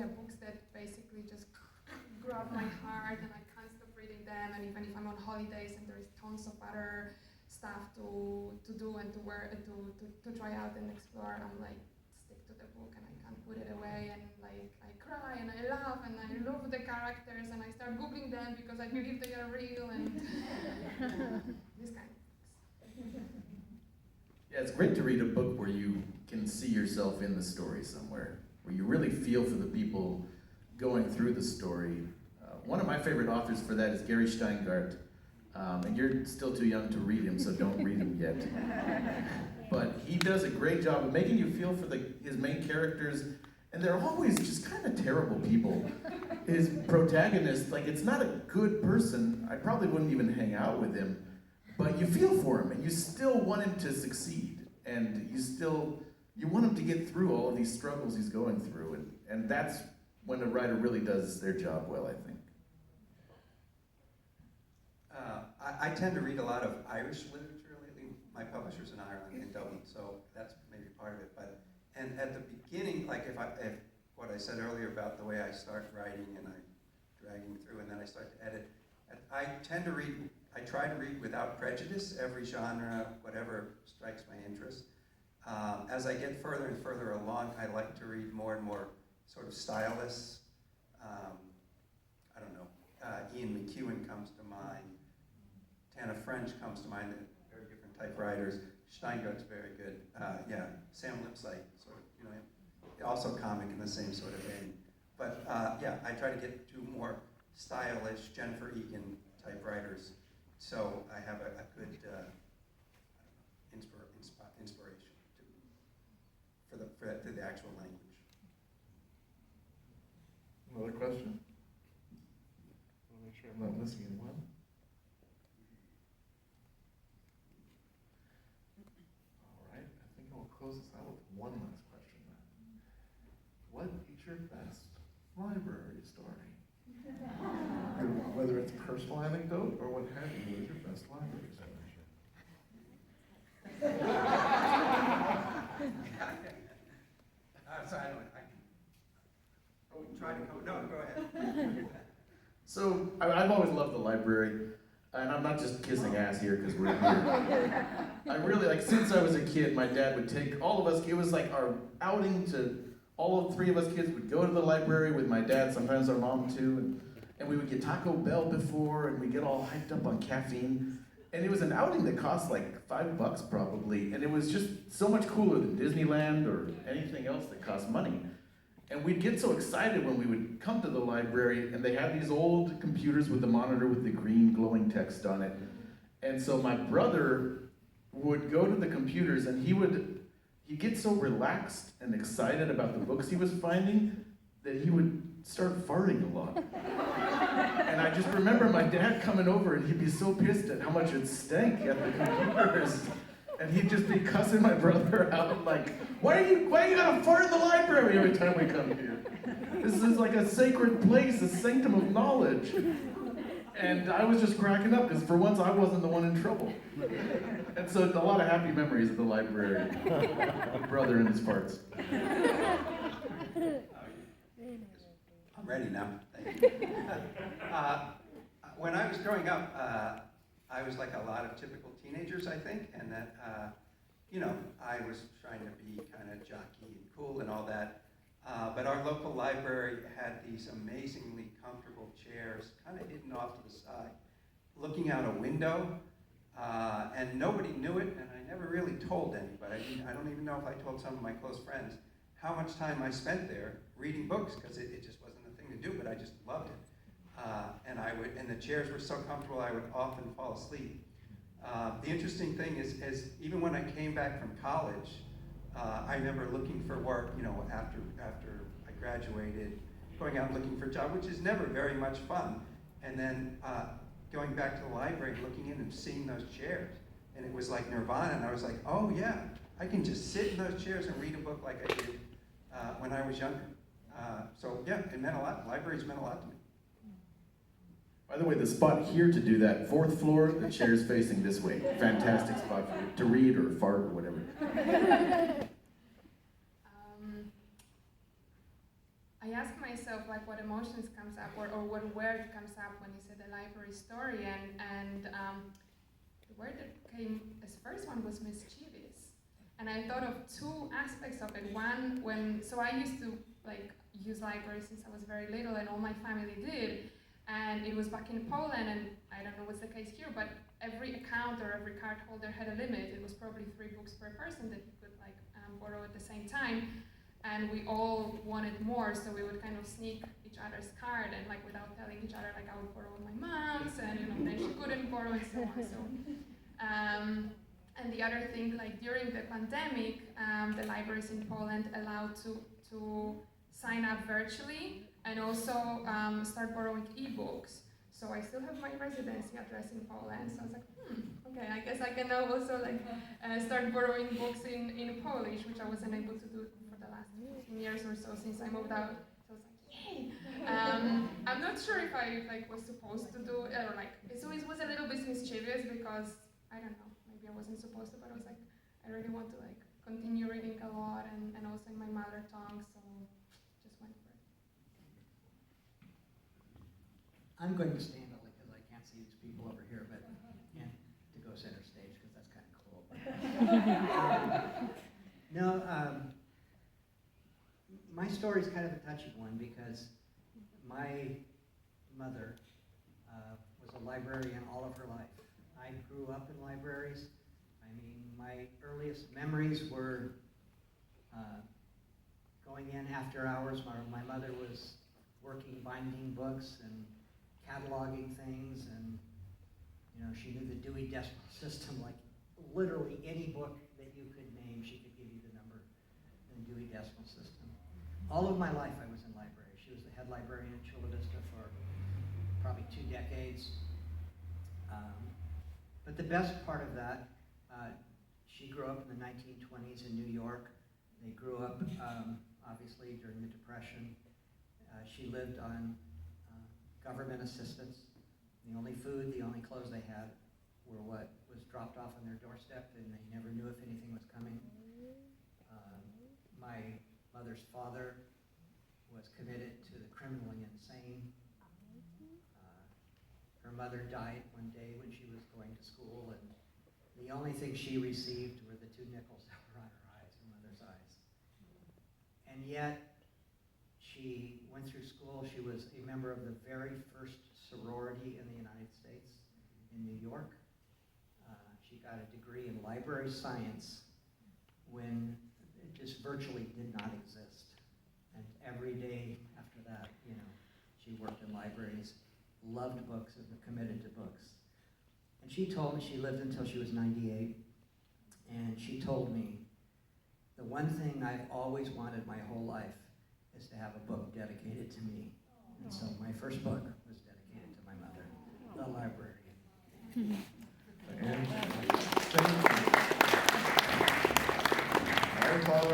books that basically just grab my heart and I can't stop reading them. And even if I'm on holidays and there's tons of other stuff to do and to try out and explore, I'm like, stick to the book and I can't put it away. And like I cry and I laugh and I love the characters and I start googling them because I believe they are real and this kind of books. Yeah, it's great to read a book where you can see yourself in the story somewhere, where you really feel for the people going through the story. One of my favorite authors for that is Gary Steingart, and you're still too young to read him, so don't read him yet. But he does a great job of making you feel for his main characters, and they're always just kind of terrible people. His protagonist, like, it's not a good person. I probably wouldn't even hang out with him, but you feel for him, and you still want him to succeed, and you want him to get through all of these struggles he's going through, and that's when a writer really does their job well, I think. I tend to read a lot of Irish literature lately. My publisher's in Ireland, in Dublin, so that's maybe part of it. And at the beginning, like if what I said earlier about the way I start writing and I'm dragging through and then I start to edit, I try to read without prejudice, every genre, whatever strikes my interest. As I get further and further along, I like to read more and more sort of stylists. I don't know, Ian McEwan comes to mind. Tana French comes to mind, very different typewriters. Steingart's very good. Sam Lipsyte, sort of, also comic in the same sort of vein. But I try to get to more stylish Jennifer Egan typewriters, so I have a good inspiration for the actual language. Another question? I want to make sure I'm not missing anyone. All right, I think I'll close this out with one last question then. What is your best library story? Whether it's a personal anecdote or what have you, what is your best library story? Sorry, try to come. No, go ahead. So, I've always loved the library, and I'm not just kissing ass here because we're here. I really, since I was a kid, my dad would take all of us, it was like our outing to, all three of us kids would go to the library with my dad, sometimes our mom too, and we would get Taco Bell before, and we'd get all hyped up on caffeine. And it was an outing that cost like $5 probably, and it was just so much cooler than Disneyland or anything else that cost money. And we'd get so excited when we would come to the library, and they had these old computers with the monitor with the green glowing text on it. And so my brother would go to the computers, and he'd get so relaxed and excited about the books he was finding that he would start farting a lot. And I just remember my dad coming over, and he'd be so pissed at how much it stank at the computers. And he'd just be cussing my brother out, like, why you gotta fart in the library every time we come here? This is like a sacred place, a sanctum of knowledge. And I was just cracking up, because for once I wasn't the one in trouble. And so a lot of happy memories of the library. My brother and his farts. I'm ready now. Thank you. When I was growing up, I was like a lot of typical teenagers, I think, and that, I was trying to be kind of jockey and cool and all that. But our local library had these amazingly comfortable chairs, kind of hidden off to the side, looking out a window, and nobody knew it, and I never really told anybody. I don't even know if I told some of my close friends how much time I spent there reading books, because it just wasn't a thing to do, but I just loved it. And the chairs were so comfortable, I would often fall asleep. The interesting thing is even when I came back from college, I remember looking for work, after I graduated, going out looking for a job, which is never very much fun. And then going back to the library, looking in and seeing those chairs. And it was like nirvana, and I was like, oh yeah, I can just sit in those chairs and read a book like I did when I was younger. So yeah, it meant a lot. Libraries meant a lot to me. By the way, the spot here to do that, 4th floor, the chair's facing this way. Fantastic spot for you to read or fart or whatever. I I ask myself like what emotions comes up or what word comes up when you say the library story, and the word that came as first one was mischievous. And I thought of two aspects of it. One, so I used to like use libraries since I was very little, and all my family did. And it was back in Poland, and I don't know what's the case here, but every account or every card holder had a limit. It was probably 3 books per person that you could like borrow at the same time. And we all wanted more, so we would kind of sneak each other's card, and like without telling each other, like I would borrow my mom's, and then she couldn't borrow, and so on. So, and the other thing, like during the pandemic, the libraries in Poland allowed to sign up virtually and also start borrowing ebooks. So I still have my residency address in Poland. So I was like, okay, I guess I can now also like start borrowing books in Polish, which I wasn't able to do for the last 15 years or so since I moved out. So I was like, yay! I'm not sure if I like was supposed to do it or like it was a little bit mischievous because I don't know, maybe I wasn't supposed to, but I was like, I really want to like continue reading a lot and also in my mother tongue, so just went for it. I'm going to stand only because I can't see these people over here, but and to go center stage because that's kind of cool. No, my story is kind of a touchy one because my mother was a librarian all of her life. I grew up in libraries. I mean, my earliest memories were going in after hours. My mother was working, binding books and cataloging things, and you know, she knew the Dewey Decimal System, like literally any book that you could name, she could give you the number in the Dewey Decimal System. All of my life I was in library. She was the head librarian at Chula Vista for probably 2 decades. But the best part of that, she grew up in the 1920s in New York. They grew up, obviously, during the Depression. She lived on government assistance. The only food, the only clothes they had were what was dropped off on their doorstep, and they never knew if anything was coming. My mother's father was committed to the criminally insane. Her mother died one day when she was going to school, and the only thing she received were the 2 nickels that were on her eyes, her mother's eyes. And yet, she went through school. She was a member of the very first sorority in the United States in New York. She got a degree in library science when it just virtually did not exist. And every day after that, you know, she worked in libraries, loved books, and was committed to books. And she told me, she lived until she was 98, and she told me, the one thing I've always wanted my whole life is to have a book dedicated to me. And so my first book was dedicated to my mother, The Librarian. And, thank you. All right, Paul,